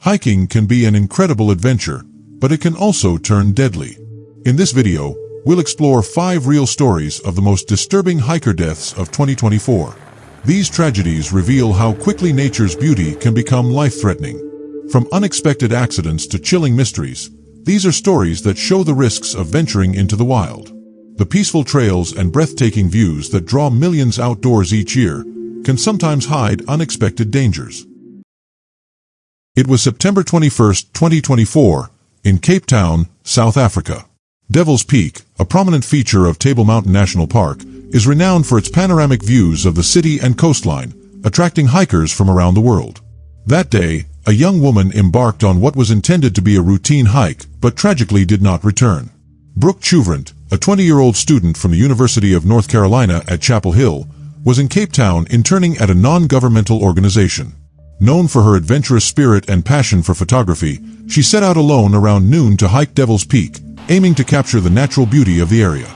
Hiking can be an incredible adventure, but it can also turn deadly. In this video, we'll explore 5 real stories of the most disturbing hiker deaths of 2024. These tragedies reveal how quickly nature's beauty can become life-threatening. From unexpected accidents to chilling mysteries, these are stories that show the risks of venturing into the wild. The peaceful trails and breathtaking views that draw millions outdoors each year can sometimes hide unexpected dangers. It was September 21, 2024, in Cape Town, South Africa. Devil's Peak, a prominent feature of Table Mountain National Park, is renowned for its panoramic views of the city and coastline, attracting hikers from around the world. That day, a young woman embarked on what was intended to be a routine hike, but tragically did not return. Brooke Chuvrant, a 20-year-old student from the University of North Carolina at Chapel Hill, was in Cape Town interning at a non-governmental organization. Known for her adventurous spirit and passion for photography, she set out alone around noon to hike Devil's Peak, aiming to capture the natural beauty of the area.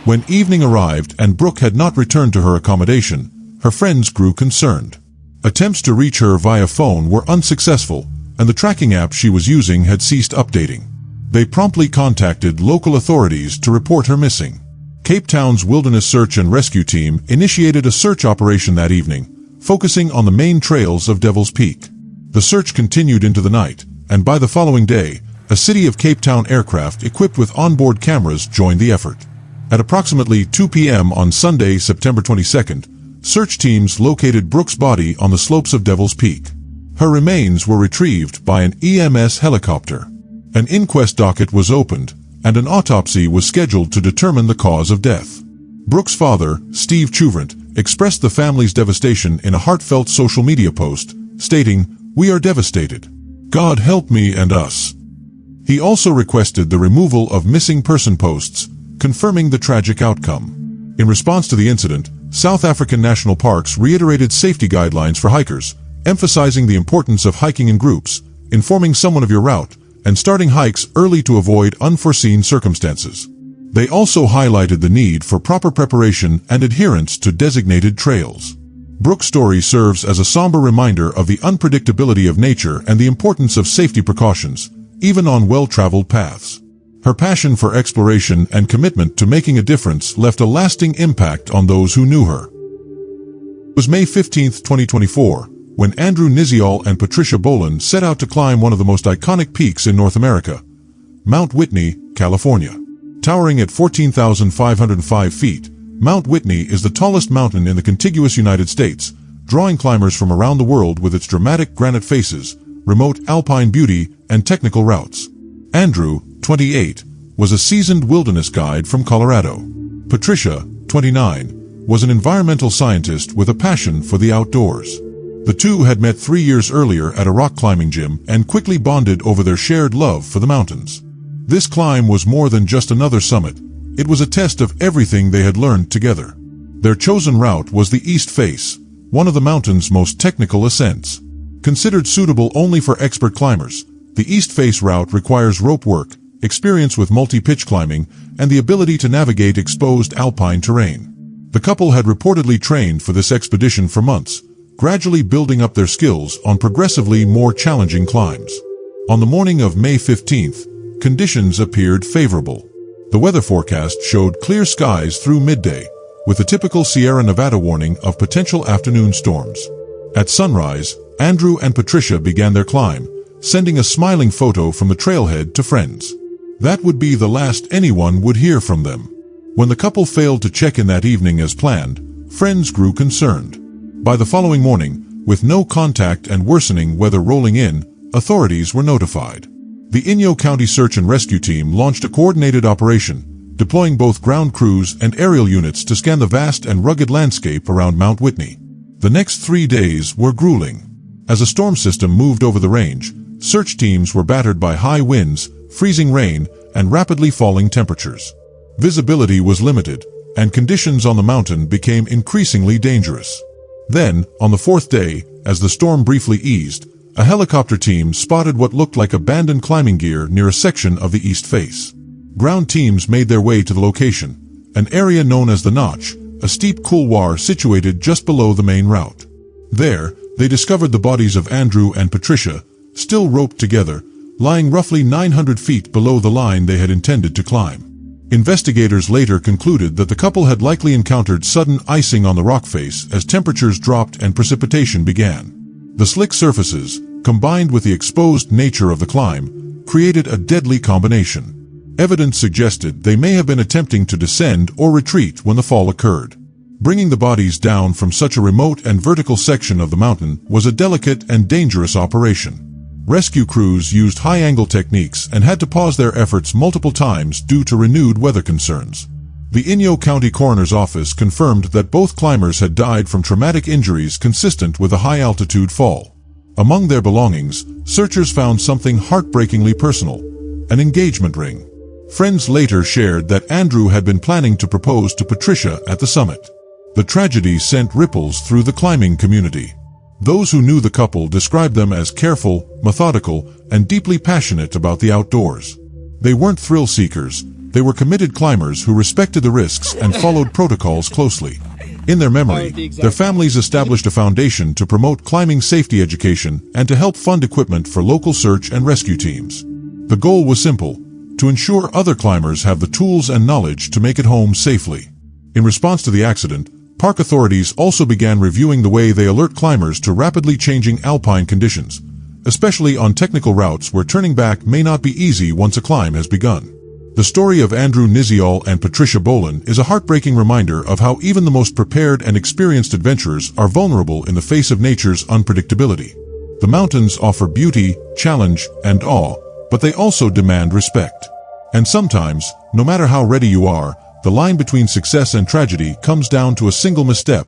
When evening arrived and Brooke had not returned to her accommodation, her friends grew concerned. Attempts to reach her via phone were unsuccessful, and the tracking app she was using had ceased updating. They promptly contacted local authorities to report her missing. Cape Town's Wilderness Search and Rescue Team initiated a search operation that evening, focusing on the main trails of Devil's Peak. The search continued into the night, and by the following day, a City of Cape Town aircraft equipped with onboard cameras joined the effort. At approximately 2 p.m. on Sunday, September 22nd, search teams located Brooke's body on the slopes of Devil's Peak. Her remains were retrieved by an EMS helicopter. An inquest docket was opened, and an autopsy was scheduled to determine the cause of death. Brooke's father, Steve Chuvrant, expressed the family's devastation in a heartfelt social media post, stating, "We are devastated. God help me and us." He also requested the removal of missing person posts, confirming the tragic outcome. In response to the incident, South African national parks reiterated safety guidelines for hikers, emphasizing the importance of hiking in groups, informing someone of your route, and starting hikes early to avoid unforeseen circumstances. They also highlighted the need for proper preparation and adherence to designated trails. Brooke's story serves as a somber reminder of the unpredictability of nature and the importance of safety precautions, even on well-traveled paths. Her passion for exploration and commitment to making a difference left a lasting impact on those who knew her. It was May 15, 2024, when Andrew Niziol and Patricia Boland set out to climb one of the most iconic peaks in North America, Mount Whitney, California. Towering at 14,505 feet, Mount Whitney is the tallest mountain in the contiguous United States, drawing climbers from around the world with its dramatic granite faces, remote alpine beauty, and technical routes. Andrew, 28, was a seasoned wilderness guide from Colorado. Patricia, 29, was an environmental scientist with a passion for the outdoors. The two had met 3 years earlier at a rock climbing gym and quickly bonded over their shared love for the mountains. This climb was more than just another summit. It was a test of everything they had learned together. Their chosen route was the East Face, one of the mountain's most technical ascents. Considered suitable only for expert climbers, the East Face route requires rope work, experience with multi-pitch climbing, and the ability to navigate exposed alpine terrain. The couple had reportedly trained for this expedition for months, gradually building up their skills on progressively more challenging climbs. On the morning of May 15th, conditions appeared favorable. The weather forecast showed clear skies through midday, with a typical Sierra Nevada warning of potential afternoon storms. At sunrise, Andrew and Patricia began their climb, sending a smiling photo from the trailhead to friends. That would be the last anyone would hear from them. When the couple failed to check in that evening as planned, friends grew concerned. By the following morning, with no contact and worsening weather rolling in, authorities were notified. The Inyo County Search and Rescue Team launched a coordinated operation, deploying both ground crews and aerial units to scan the vast and rugged landscape around Mount Whitney. The next 3 days were grueling. As a storm system moved over the range, search teams were battered by high winds, freezing rain, and rapidly falling temperatures. Visibility was limited, and conditions on the mountain became increasingly dangerous. Then, on the 4th day, as the storm briefly eased, a helicopter team spotted what looked like abandoned climbing gear near a section of the East Face. Ground teams made their way to the location, an area known as the Notch, a steep couloir situated just below the main route. There, they discovered the bodies of Andrew and Patricia, still roped together, lying roughly 900 feet below the line they had intended to climb. Investigators later concluded that the couple had likely encountered sudden icing on the rock face as temperatures dropped and precipitation began. The slick surfaces, combined with the exposed nature of the climb, created a deadly combination. Evidence suggested they may have been attempting to descend or retreat when the fall occurred. Bringing the bodies down from such a remote and vertical section of the mountain was a delicate and dangerous operation. Rescue crews used high-angle techniques and had to pause their efforts multiple times due to renewed weather concerns. The Inyo County Coroner's Office confirmed that both climbers had died from traumatic injuries consistent with a high-altitude fall. Among their belongings, searchers found something heartbreakingly personal: an engagement ring. Friends later shared that Andrew had been planning to propose to Patricia at the summit. The tragedy sent ripples through the climbing community. Those who knew the couple described them as careful, methodical, and deeply passionate about the outdoors. They weren't thrill-seekers, they were committed climbers who respected the risks and followed protocols closely. In their memory, their families established a foundation to promote climbing safety education and to help fund equipment for local search and rescue teams. The goal was simple: to ensure other climbers have the tools and knowledge to make it home safely. In response to the accident, park authorities also began reviewing the way they alert climbers to rapidly changing alpine conditions, especially on technical routes where turning back may not be easy once a climb has begun. The story of Andrew Niziol and Patricia Boland is a heartbreaking reminder of how even the most prepared and experienced adventurers are vulnerable in the face of nature's unpredictability. The mountains offer beauty, challenge, and awe, but they also demand respect. And sometimes, no matter how ready you are, the line between success and tragedy comes down to a single misstep.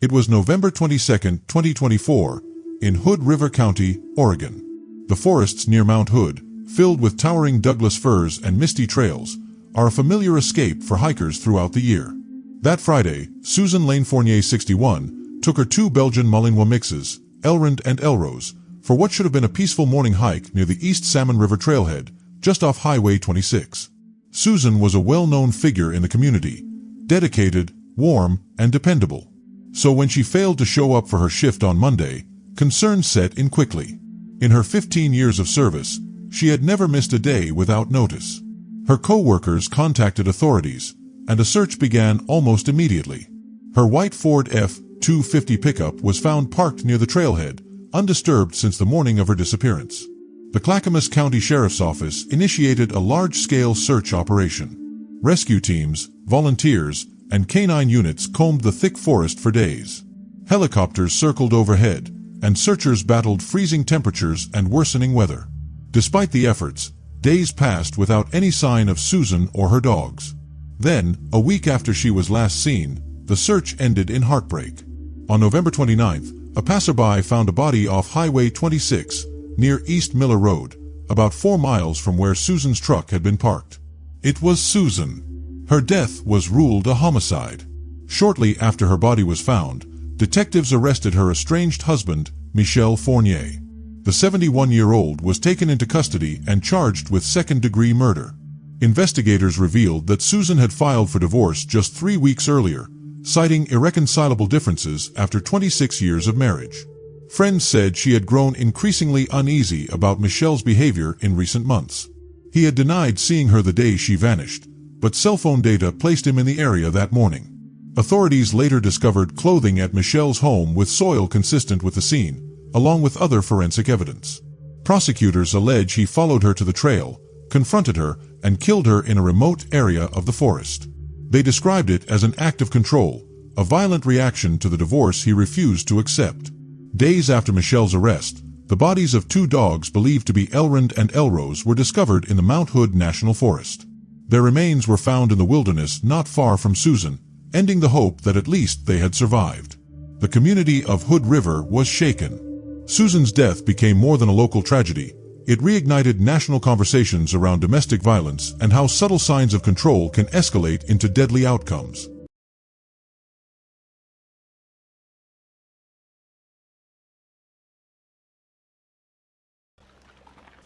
It was November 22, 2024, in Hood River County, Oregon. The forests near Mount Hood, filled with towering Douglas firs and misty trails, are a familiar escape for hikers throughout the year. That Friday, Susan Lane Fournier, 61, took her two Belgian Malinois mixes, Elrond and Elrose, for what should have been a peaceful morning hike near the East Salmon River trailhead, just off Highway 26. Susan was a well-known figure in the community, dedicated, warm, and dependable. So when she failed to show up for her shift on Monday, concerns set in quickly. In her 15 years of service, she had never missed a day without notice. Her co-workers contacted authorities, and a search began almost immediately. Her white Ford F-250 pickup was found parked near the trailhead, undisturbed since the morning of her disappearance. The Clackamas County Sheriff's Office initiated a large-scale search operation. Rescue teams, volunteers, and canine units combed the thick forest for days. Helicopters circled overhead, and searchers battled freezing temperatures and worsening weather. Despite the efforts, days passed without any sign of Susan or her dogs. Then, a week after she was last seen, the search ended in heartbreak. On November 29th, a passerby found a body off Highway 26, near East Miller Road, about 4 miles from where Susan's truck had been parked. It was Susan. Her death was ruled a homicide. Shortly after her body was found, detectives arrested her estranged husband, Michel Fournier. The 71-year-old was taken into custody and charged with second-degree murder. Investigators revealed that Susan had filed for divorce just 3 weeks earlier, citing irreconcilable differences after 26 years of marriage. Friends said she had grown increasingly uneasy about Michel's behavior in recent months. He had denied seeing her the day she vanished, but cell phone data placed him in the area that morning. Authorities later discovered clothing at Michel's home with soil consistent with the scene, along with other forensic evidence. Prosecutors allege he followed her to the trail, confronted her, and killed her in a remote area of the forest. They described it as an act of control, a violent reaction to the divorce he refused to accept. Days after Michel's arrest, the bodies of 2 dogs believed to be Elrond and Elrose were discovered in the Mount Hood National Forest. Their remains were found in the wilderness not far from Susan, ending the hope that at least they had survived. The community of Hood River was shaken. Susan's death became more than a local tragedy. It reignited national conversations around domestic violence and how subtle signs of control can escalate into deadly outcomes.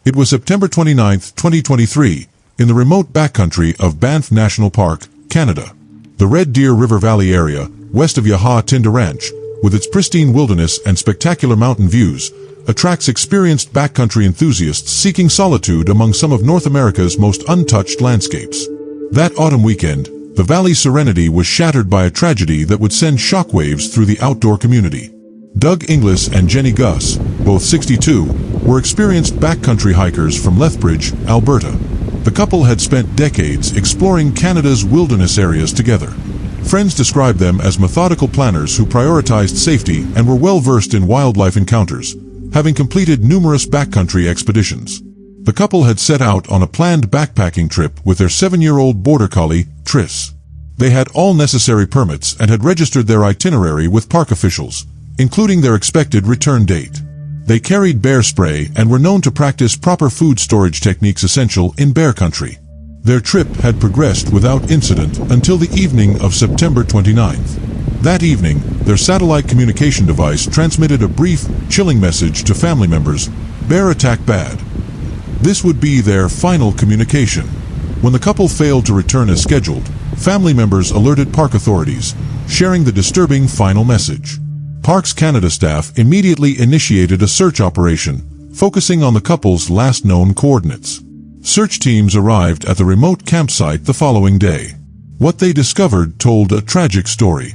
It was September 29, 2023, in the remote backcountry of Banff National Park, Canada. The Red Deer River Valley area, west of Yaha Tinder Ranch, with its pristine wilderness and spectacular mountain views, attracts experienced backcountry enthusiasts seeking solitude among some of North America's most untouched landscapes. That autumn weekend, the valley's serenity was shattered by a tragedy that would send shockwaves through the outdoor community. Doug Inglis and Jenny Gus, both 62, were experienced backcountry hikers from Lethbridge, Alberta. The couple had spent decades exploring Canada's wilderness areas together. Friends described them as methodical planners who prioritized safety and were well-versed in wildlife encounters, having completed numerous backcountry expeditions. The couple had set out on a planned backpacking trip with their 7-year-old border collie, Triss. They had all necessary permits and had registered their itinerary with park officials, including their expected return date. They carried bear spray and were known to practice proper food storage techniques essential in bear country. Their trip had progressed without incident until the evening of September 29th. That evening, their satellite communication device transmitted a brief, chilling message to family members: "Bear attack bad." This would be their final communication. When the couple failed to return as scheduled, family members alerted park authorities, sharing the disturbing final message. Parks Canada staff immediately initiated a search operation, focusing on the couple's last known coordinates. Search teams arrived at the remote campsite the following day. What they discovered told a tragic story.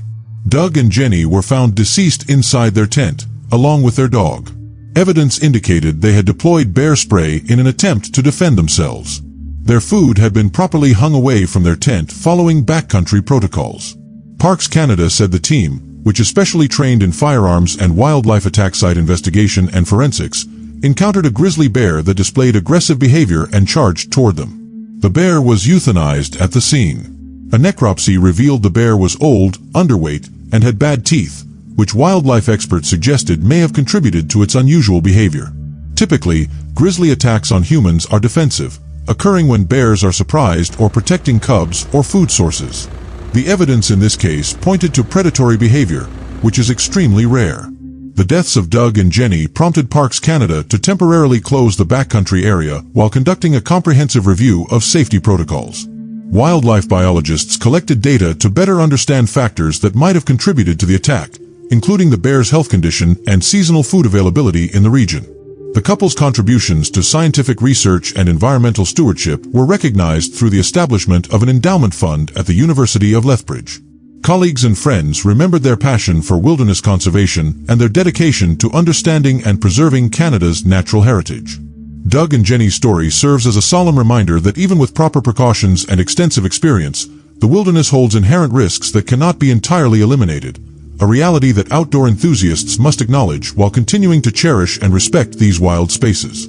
Doug and Jenny were found deceased inside their tent, along with their dog. Evidence indicated they had deployed bear spray in an attempt to defend themselves. Their food had been properly hung away from their tent following backcountry protocols. Parks Canada said the team, which is specially trained in firearms and wildlife attack site investigation and forensics, encountered a grizzly bear that displayed aggressive behavior and charged toward them. The bear was euthanized at the scene. A necropsy revealed the bear was old, underweight, and had bad teeth, which wildlife experts suggested may have contributed to its unusual behavior. Typically, grizzly attacks on humans are defensive, occurring when bears are surprised or protecting cubs or food sources. The evidence in this case pointed to predatory behavior, which is extremely rare. The deaths of Doug and Jenny prompted Parks Canada to temporarily close the backcountry area while conducting a comprehensive review of safety protocols. Wildlife biologists collected data to better understand factors that might have contributed to the attack, including the bear's health condition and seasonal food availability in the region. The couple's contributions to scientific research and environmental stewardship were recognized through the establishment of an endowment fund at the University of Lethbridge. Colleagues and friends remembered their passion for wilderness conservation and their dedication to understanding and preserving Canada's natural heritage. Doug and Jenny's story serves as a solemn reminder that even with proper precautions and extensive experience, the wilderness holds inherent risks that cannot be entirely eliminated, a reality that outdoor enthusiasts must acknowledge while continuing to cherish and respect these wild spaces.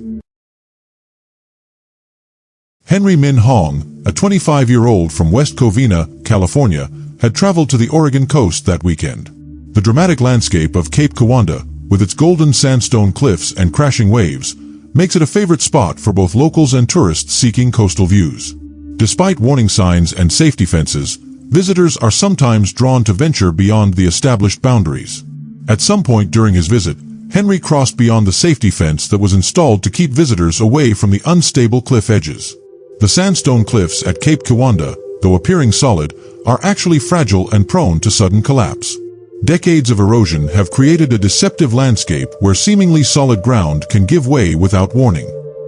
Henry Min Hong, a 25-year-old from West Covina, California, had traveled to the Oregon coast that weekend. The dramatic landscape of Cape Kiwanda, with its golden sandstone cliffs and crashing waves, makes it a favorite spot for both locals and tourists seeking coastal views. Despite warning signs and safety fences, visitors are sometimes drawn to venture beyond the established boundaries. At some point during his visit, Henry crossed beyond the safety fence that was installed to keep visitors away from the unstable cliff edges. The sandstone cliffs at Cape Kiwanda, though appearing solid, are actually fragile and prone to sudden collapse. Decades of erosion have created a deceptive landscape where seemingly solid ground can give way without warning.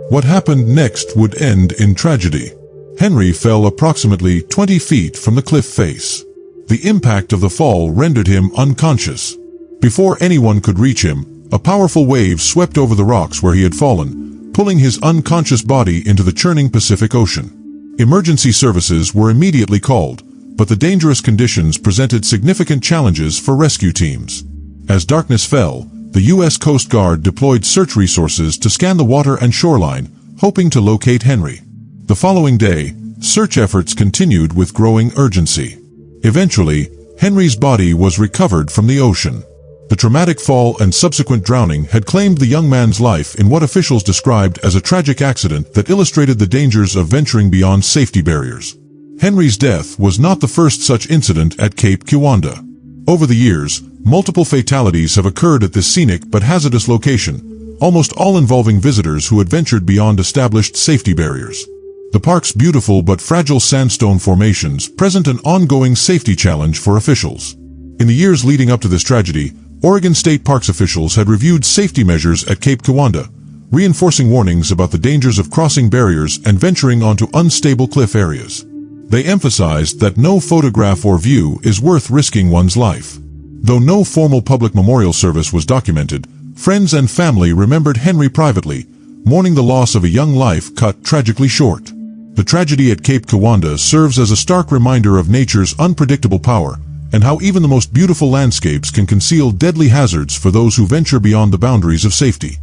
What happened next would end in tragedy. Henry fell approximately 20 feet from the cliff face. The impact of the fall rendered him unconscious. Before anyone could reach him, a powerful wave swept over the rocks where he had fallen, pulling his unconscious body into the churning Pacific Ocean. Emergency services were immediately called, but the dangerous conditions presented significant challenges for rescue teams. As darkness fell, the U.S. Coast Guard deployed search resources to scan the water and shoreline, hoping to locate Henry. The following day, search efforts continued with growing urgency. Eventually, Henry's body was recovered from the ocean. The traumatic fall and subsequent drowning had claimed the young man's life in what officials described as a tragic accident that illustrated the dangers of venturing beyond safety barriers. Henry's death was not the first such incident at Cape Kiwanda. Over the years, multiple fatalities have occurred at this scenic but hazardous location, almost all involving visitors who had ventured beyond established safety barriers. The park's beautiful but fragile sandstone formations present an ongoing safety challenge for officials. In the years leading up to this tragedy, Oregon State Parks officials had reviewed safety measures at Cape Kiwanda, reinforcing warnings about the dangers of crossing barriers and venturing onto unstable cliff areas. They emphasized that no photograph or view is worth risking one's life. Though no formal public memorial service was documented, friends and family remembered Henry privately, mourning the loss of a young life cut tragically short. The tragedy at Cape Kiwanda serves as a stark reminder of nature's unpredictable power, and how even the most beautiful landscapes can conceal deadly hazards for those who venture beyond the boundaries of safety.